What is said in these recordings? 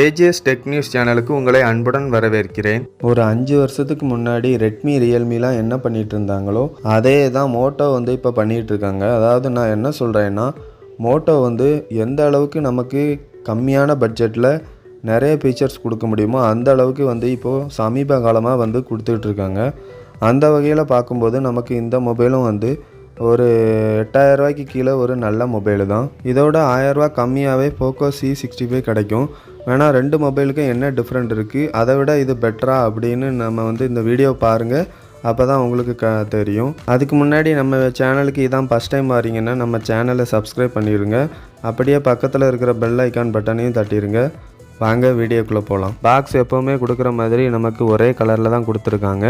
AGS tech news சேனலுக்கு உங்களை அன்புடன் வரவேற்கிறேன். ஒரு 5 வருஷத்துக்கு முன்னாடி ரெட்மி ரியல்மிலாம் என்ன பண்ணிட்டு இருந்தாங்களோ அதே தான் மோட்டோ இப்போ பண்ணிகிட்டு இருக்காங்க. அதாவது நான் என்ன சொல்கிறேன்னா, மோட்டோ எந்த அளவுக்கு நமக்கு கம்மியான பட்ஜெட்டில் நிறைய ஃபீச்சர்ஸ் கொடுக்க முடியுமோ அந்த அளவுக்கு இப்போது சமீப காலமாக கொடுத்துட்ருக்காங்க. அந்த வகையில் பார்க்கும்போது நமக்கு இந்த மொபைலும் ஒரு 8000 ரூபாய்க்கு கீழே ஒரு நல்ல மொபைலு தான். இதோட 1000 ரூபா கம்மியாகவே போக்கோ C65 கிடைக்கும். வேணால் ரெண்டு மொபைலுக்கும் என்ன டிஃப்ரெண்ட் இருக்குது, அதை விட இது பெட்டரா அப்படின்னு நம்ம இந்த வீடியோ பாருங்கள். அப்போ தான் உங்களுக்கு தெரியும். அதுக்கு முன்னாடி நம்ம சேனலுக்கு இதான் ஃபஸ்ட் டைம் வரீங்கன்னா நம்ம சேனலை சப்ஸ்கிரைப் பண்ணிடுங்க. அப்படியே பக்கத்தில் இருக்கிற பெல் ஐக்கான் பட்டனையும் தட்டிடுங்க. வாங்க வீடியோக்குள்ளே போகலாம். பாக்ஸ் எப்போவுமே கொடுக்குற மாதிரி நமக்கு ஒரே கலரில் தான் கொடுத்துருக்காங்க.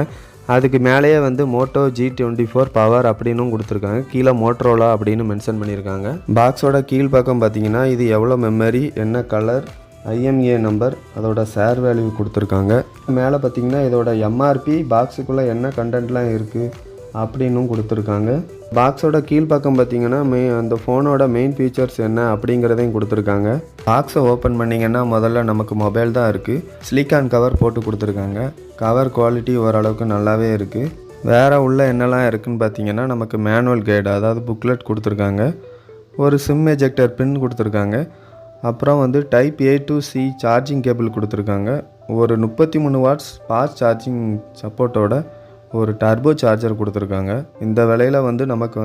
அதுக்கு மேலேயே மோட்டோ G24 பவர் அப்படின்னும் கொடுத்துருக்காங்க. கீழே மோட்டரோலா அப்படின்னு மென்ஷன் பண்ணியிருக்காங்க. பாக்ஸோட கீழ் பக்கம் பார்த்தீங்கன்னா இது எவ்வளோ மெமரி, என்ன கலர், IMEI நம்பர், அதோட ஷேர் வேல்யூ கொடுத்துருக்காங்க. மேலே பார்த்தீங்கன்னா இதோட MRP, பாக்ஸுக்குள்ளே என்ன கண்டென்ட்லாம் இருக்குது அப்படின்னும் கொடுத்துருக்காங்க. பாக்ஸோட கீழ்ப்பக்கம் பார்த்தீங்கன்னா அந்த ஃபோனோட மெயின் ஃபீச்சர்ஸ் என்ன அப்படிங்கிறதையும் கொடுத்துருக்காங்க. பாக்ஸை ஓப்பன் பண்ணிங்கன்னா முதல்ல நமக்கு மொபைல் தான் இருக்குது. சிலிக்கான் கவர் போட்டு கொடுத்துருக்காங்க. கவர் குவாலிட்டி ஓரளவுக்கு நல்லாவே இருக்குது. வேறு உள்ள என்னெல்லாம் இருக்குதுன்னு பார்த்தீங்கன்னா நமக்கு மேனுவல் கைடு, அதாவது புக்லெட் கொடுத்துருக்காங்க. ஒரு சிம் எஜெக்டர் பின் கொடுத்துருக்காங்க. அப்புறம் Type A to C charging cable கொடுத்துருக்காங்க. ஒரு 33 வாட்ஸ் ஃபாஸ்ட் சார்ஜிங் சப்போர்ட்டோட ஒரு டர்போ சார்ஜர் கொடுத்துருக்காங்க. இந்த விலையில் நமக்கு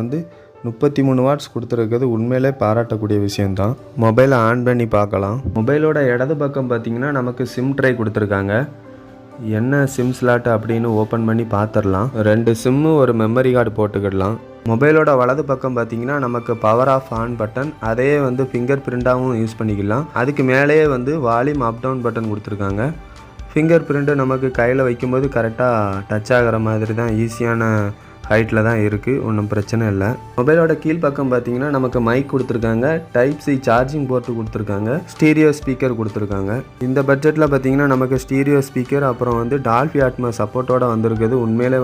33 வாட்ஸ் கொடுத்துருக்கிறது உண்மையிலே பாராட்டக்கூடிய விஷயந்தான். மொபைலை ஆன் பண்ணி பார்க்கலாம். மொபைலோட இடது பக்கம் பார்த்திங்கன்னா நமக்கு சிம் ட்ரை கொடுத்துருக்காங்க. என்ன சிம் ஸ்லாட் அப்படின்னு ஓப்பன் பண்ணி பார்த்துடலாம். 2 சிம்மு, ஒரு மெமரி கார்டு போட்டுக்கிடலாம். மொபைலோட வலது பக்கம் பார்த்திங்கன்னா நமக்கு பவர் ஆஃப் ஆன் பட்டன், அதே ஃபிங்கர் பிரிண்டாகவும் யூஸ் பண்ணிக்கலாம். அதுக்கு மேலேயே வால்யூம் அப் டவுன் பட்டன் கொடுத்துருக்காங்க. ஃபிங்கர் பிரிண்ட்டு நமக்கு கையில் வைக்கும்போது கரெக்டாக டச் ஆகிற மாதிரி தான், ஈஸியான ஹைட்டில் தான் இருக்குது, ஒன்றும் பிரச்சனை இல்லை. மொபைலோட கீழ்ப்பக்கம் பார்த்திங்கன்னா நமக்கு மைக் கொடுத்துருக்காங்க. Type C சார்ஜிங் போர்ட்டு கொடுத்துருக்காங்க. ஸ்டீரியோ ஸ்பீக்கர் கொடுத்துருக்காங்க. இந்த பட்ஜெட்டில் பார்த்திங்கன்னா நமக்கு ஸ்டீரியோ ஸ்பீக்கர் அப்புறம் டால்பி அட்மாஸ் சப்போர்ட்டோடு வந்திருக்குது உண்மையிலே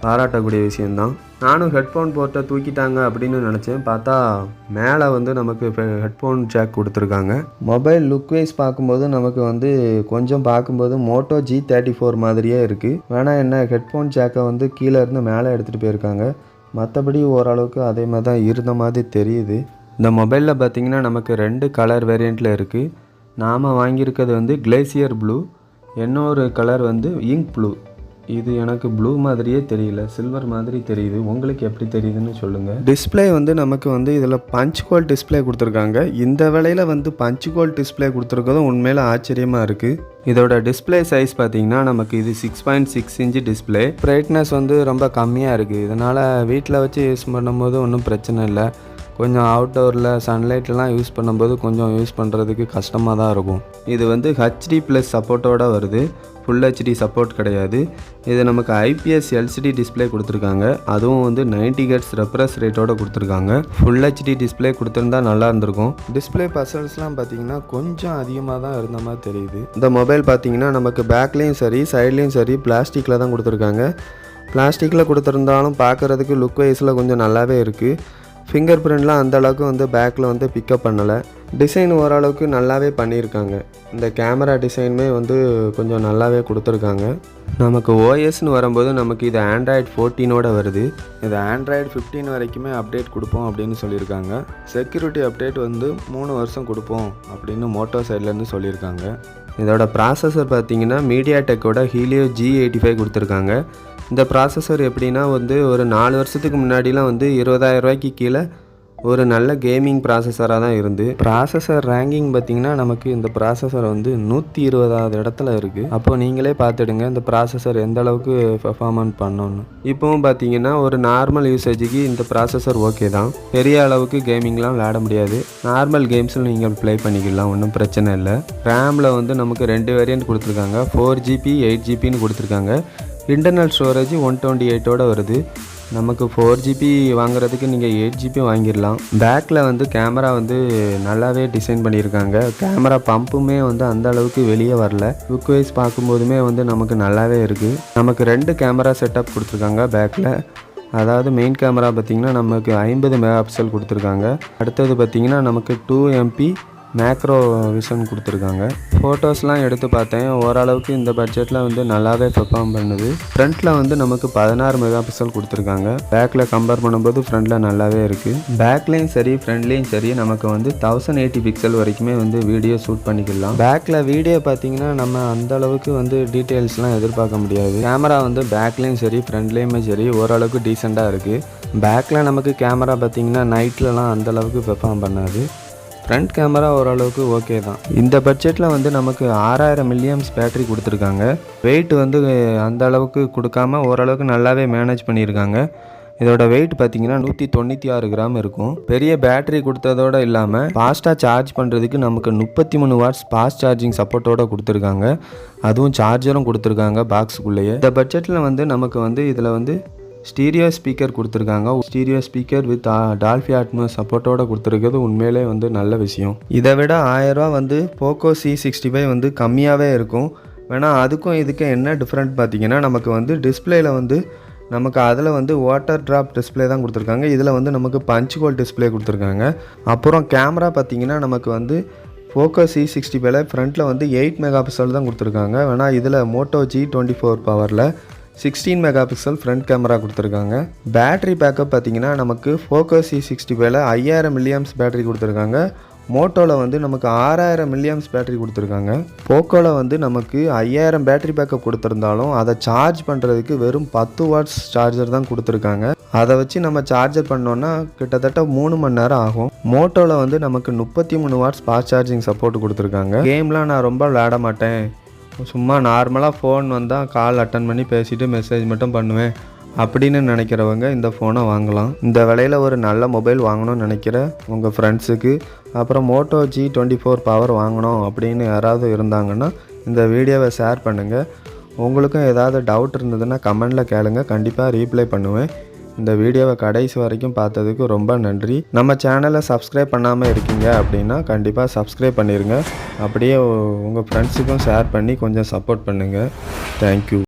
பாராட்டக்கூடிய விஷயந்தான். நானும் ஹெட்ஃபோன் போர்ட்டை தூக்கிட்டாங்க அப்படின்னு நினச்சேன். பார்த்தா மேலே நமக்கு ஹெட்ஃபோன் ஜாக் கொடுத்துருக்காங்க. மொபைல் லுக் வைஸ் பார்க்கும்போது நமக்கு கொஞ்சம் பார்க்கும்போது மோட்டோ G34 மாதிரியே இருக்குது. வேணால் என்ன ஹெட்ஃபோன் ஜாக்கை கீழே இருந்து மேலே எடுத்துகிட்டு போயிருக்காங்க. மற்றபடி ஓரளவுக்கு அதே மாதிரி தான் இருந்த மாதிரி தெரியுது. இந்த மொபைலில் பார்த்திங்கன்னா நமக்கு 2 கலர் வேரியண்ட்டில் இருக்குது. நாம் வாங்கியிருக்கிறது கிளேசியர் ப்ளூ, இன்னொரு கலர் இங்க் ப்ளூ. இது எனக்கு ப்ளூ மாதிரியே தெரியல, சில்வர் மாதிரி தெரியுது. உங்களுக்கு எப்படி தெரியுதுன்னு சொல்லுங்கள். டிஸ்பிளே நமக்கு இதில் பஞ்ச் ஹோல் டிஸ்பிளே கொடுத்துருக்காங்க. இந்த வேளையில் பஞ்ச் ஹோல் டிஸ்பிளே கொடுத்துருக்கதும் உண்மையில ஆச்சரியமாக இருக்குது. இதோட டிஸ்பிளே சைஸ் பார்த்தீங்கன்னா நமக்கு இது 6.6 இன்ச் டிஸ்பிளே. பிரைட்னஸ் ரொம்ப கம்மியாக இருக்குது. இதனால் வீட்டில் வச்சு யூஸ் பண்ணும்போது ஒன்றும் பிரச்சனை இல்லை. கொஞ்சம் அவுட்டோரில் சன்லைட்லாம் யூஸ் பண்ணும்போது கொஞ்சம் யூஸ் பண்ணுறதுக்கு கஷ்டமாக தான் இருக்கும். இது HD+ சப்போர்ட்டோடு வருது. ஃபுல் HD சப்போர்ட் கிடையாது. இது நமக்கு IPS LCD டிஸ்பிளே கொடுத்துருக்காங்க. அதுவும் 90 Hz ரெஃப்ரெஷ் ரேட்டோடு கொடுத்துருக்காங்க. ஃபுல் HD டிஸ்பிளே கொடுத்துருந்தா நல்லா இருந்திருக்கும். டிஸ்பிளே பர்சன்ஸ்லாம் பார்த்தீங்கன்னா கொஞ்சம் அதிகமாக தான் இருந்த மாதிரி தெரியுது. இந்த மொபைல் பார்த்தீங்கன்னா நமக்கு பேக்லேயும் சரி சைட்லேயும் சரி பிளாஸ்டிக்கில் தான் கொடுத்துருக்காங்க. பிளாஸ்டிக்கில் கொடுத்துருந்தாலும் பார்க்குறதுக்கு லுக் வைஸில் கொஞ்சம் நல்லாவே இருக்குது. ஃபிங்கர் பிரிண்ட்லாம் அந்தளவுக்கு பேக்கில் பிக்கப் பண்ணலை. டிசைன் ஓரளவுக்கு நல்லாவே பண்ணியிருக்காங்க. இந்த கேமரா டிசைனுமே கொஞ்சம் நல்லாவே கொடுத்துருக்காங்க. நமக்கு OSன்னு வரும்போது நமக்கு இது Android 14ஓட வருது. இது Android 15 வரைக்குமே அப்டேட் கொடுப்போம் அப்படின்னு சொல்லியிருக்காங்க. செக்யூரிட்டி அப்டேட் 3 வருஷம் கொடுப்போம் அப்படின்னு மோட்டோ சைட்லேருந்து சொல்லியிருக்காங்க. இதோட ப்ராசஸர் பார்த்திங்கன்னா மீடியாடெக்கோட Helio G85 கொடுத்துருக்காங்க. இந்த ப்ராசஸர் எப்படின்னா ஒரு 4 வருஷத்துக்கு முன்னாடிலாம் 20,000 ரூபாய்க்கு கீழே ஒரு நல்ல கேமிங் ப்ராசஸராக தான் இருந்து. ப்ராசஸர் ரேங்கிங் பார்த்திங்கன்னா நமக்கு இந்த ப்ராசஸர் 120வது இடத்துல இருக்குது. அப்போ நீங்களே பார்த்துடுங்க இந்த ப்ராசஸர் எந்த அளவுக்கு பெர்ஃபார்மன்ஸ் பண்ணணும்னு. இப்போவும் பார்த்திங்கன்னா ஒரு நார்மல் யூசேஜுக்கு இந்த ப்ராசஸர் ஓகே தான். பெரிய அளவுக்கு கேமிங்லாம் விளையாட முடியாது. நார்மல் கேம்ஸில் நீங்கள் ப்ளே பண்ணிக்கலாம், ஒன்றும் பிரச்சனை இல்லை. ரேமில் நமக்கு 2 வேரியண்ட் கொடுத்துருக்காங்க. 4GB 8GBன்னு கொடுத்துருக்காங்க. இன்டர்னல் ஸ்டோரேஜ் 128ஓட வருது. நமக்கு 4GB வாங்குறதுக்கு நீங்கள் 8GB வாங்கிடலாம். பேக்கில் கேமரா நல்லாவே டிசைன் பண்ணியிருக்காங்க. கேமரா பம்புமே அந்த அளவுக்கு வெளியே வரல. லுக் வைஸ் பார்க்கும்போதுமே நமக்கு நல்லாவே இருக்குது. நமக்கு 2 கேமரா செட்டப் கொடுத்துருக்காங்க பேக்கில். அதாவது மெயின் கேமரா பார்த்திங்கன்னா நமக்கு 50 மெகா பிக்சல் கொடுத்துருக்காங்க. அடுத்தது பார்த்திங்கன்னா நமக்கு 2MP மேக்ரோ விஷன் கொடுத்துருக்காங்க. ஃபோட்டோஸ்லாம் எடுத்து பார்த்தேன். ஓரளவுக்கு இந்த பட்ஜெட்டில் வந்து நல்லாவே பெர்ஃபார்ம் பண்ணுது. ஃப்ரண்ட்டில் வந்து நமக்கு 16 மெகா பிக்சல் கொடுத்துருக்காங்க. பேக்கில் கம்பேர் பண்ணும்போது ஃப்ரண்ட்டில் நல்லாவே இருக்குது. பேக்லேயும் சரி ஃப்ரண்ட்லேயும் சரி நமக்கு வந்து 1080 பிக்சல் வரைக்குமே வந்து வீடியோ ஷூட் பண்ணிக்கலாம். பேக்கில் வீடியோ பார்த்தீங்கன்னா நம்ம அந்தளவுக்கு வந்து டீட்டெயில்ஸ்லாம் எதிர்பார்க்க முடியாது. கேமரா வந்து பேக்லேயும் சரி ஃப்ரண்ட்லேயுமே சரி ஓரளவுக்கு டீசெண்டாக இருக்குது. பேக்கில் நமக்கு கேமரா பார்த்திங்கன்னா நைட்லலாம் அந்தளவுக்கு பெர்ஃபார்ம் பண்ணாது. ஃப்ரண்ட் கேமரா ஓரளவுக்கு ஓகே தான். இந்த பட்ஜெட்டில் வந்து நமக்கு 6000 மில்லியம்ஸ் பேட்டரி கொடுத்துருக்காங்க. வெயிட் வந்து அந்த அளவுக்கு கொடுக்காம ஓரளவுக்கு நல்லாவே மேனேஜ் பண்ணியிருக்காங்க. இதோட வெயிட் பார்த்திங்கன்னா 196 கிராம் இருக்கும். பெரிய பேட்டரி கொடுத்ததோடு இல்லாமல் ஃபாஸ்ட்டாக சார்ஜ் பண்ணுறதுக்கு நமக்கு 33 வாட்ஸ் ஃபாஸ்ட் சார்ஜிங் சப்போர்ட்டோடு கொடுத்துருக்காங்க. அதுவும் சார்ஜரும் கொடுத்துருக்காங்க பாக்ஸுக்குள்ளேயே. இந்த பட்ஜெட்டில் வந்து நமக்கு வந்து இதில் வந்து ஸ்டீரியோ ஸ்பீக்கர் கொடுத்துருக்காங்க. Stereo speaker with Dolby Atmos சப்போர்ட்டோடு கொடுத்துருக்கிறது உண்மையிலே வந்து நல்ல விஷயம். இதை விட 1000 ரூபா வந்து போக்கோ C65 வந்து கம்மியாகவே இருக்கும். வேணால் அதுக்கும் இதுக்கும் என்ன டிஃப்ரெண்ட் பார்த்திங்கன்னா நமக்கு வந்து டிஸ்பிளேயில் வந்து நமக்கு அதில் வந்து வாட்டர் ட்ராப் டிஸ்பிளே தான் கொடுத்துருக்காங்க. இதில் வந்து நமக்கு பஞ்ச் ஹோல் டிஸ்பிளே கொடுத்துருக்காங்க. அப்புறம் கேமரா பார்த்திங்கன்னா நமக்கு வந்து போக்கோ C65 ஃப்ரண்ட்டில் வந்து 8 மெகா பிக்சல் தான் கொடுத்துருக்காங்க. வேணால் இதில் மோட்டோ G24 பவரில் 16 மெகா பிக்சல் ஃப்ரண்ட் கேமரா கொடுத்துருக்காங்க. பேட்டரி பேக்கப் பார்த்திங்கன்னா நமக்கு போக்கோ C65 5000 மில்லியம்ஸ் பேட்டரி கொடுத்துருக்காங்க. மோட்டோவில் வந்து நமக்கு 6000 மில்லியம்ஸ் பேட்டரி கொடுத்துருக்காங்க. போக்கோவில் வந்து நமக்கு 5000 பேட்டரி பேக்கப் கொடுத்துருந்தாலும் அதை சார்ஜ் பண்ணுறதுக்கு வெறும் 10 வாட்ஸ் சார்ஜர் தான் கொடுத்துருக்காங்க. அதை வச்சு நம்ம சார்ஜர் பண்ணோன்னா கிட்டத்தட்ட 3 மணி நேரம் ஆகும். மோட்டோவில் வந்து நமக்கு 33 வாட்ஸ் ஃபாஸ்ட் சார்ஜிங் சப்போர்ட் கொடுத்துருக்காங்க. கேம்லாம் நான் ரொம்ப விளையாட மாட்டேன், சும்மா நார்மலாக ஃபோன் வந்தால் கால் அட்டன் பண்ணி பேசிவிட்டு மெசேஜ் மட்டும் பண்ணுவேன் அப்படின்னு நினைக்கிறவங்க இந்த ஃபோனை வாங்கலாம். இந்த விலையில் ஒரு நல்ல மொபைல் வாங்கணும்னு நினைக்கிற உங்கள் ஃப்ரெண்ட்ஸுக்கு, அப்புறம் மோட்டோ G24 பவர் வாங்கணும் அப்படின்னு யாராவது இருந்தாங்கன்னா இந்த வீடியோவை ஷேர் பண்ணுங்கள். உங்களுக்கும் ஏதாவது டவுட் இருந்ததுன்னா கமெண்டில் கேளுங்க, கண்டிப்பாக ரீப்ளை பண்ணுவேன். இந்த வீடியோவை கடைசி வரைக்கும் பார்த்ததுக்கு ரொம்ப நன்றி. நம்ம சேனலை சப்ஸ்கிரைப் பண்ணாமல் இருக்கீங்க அப்படின்னா கண்டிப்பாக சப்ஸ்கிரைப் பண்ணிடுங்க. அப்படியே உங்கள் ஃப்ரெண்ட்ஸுக்கும் ஷேர் பண்ணி கொஞ்சம் சப்போர்ட் பண்ணுங்கள். தேங்க்யூ.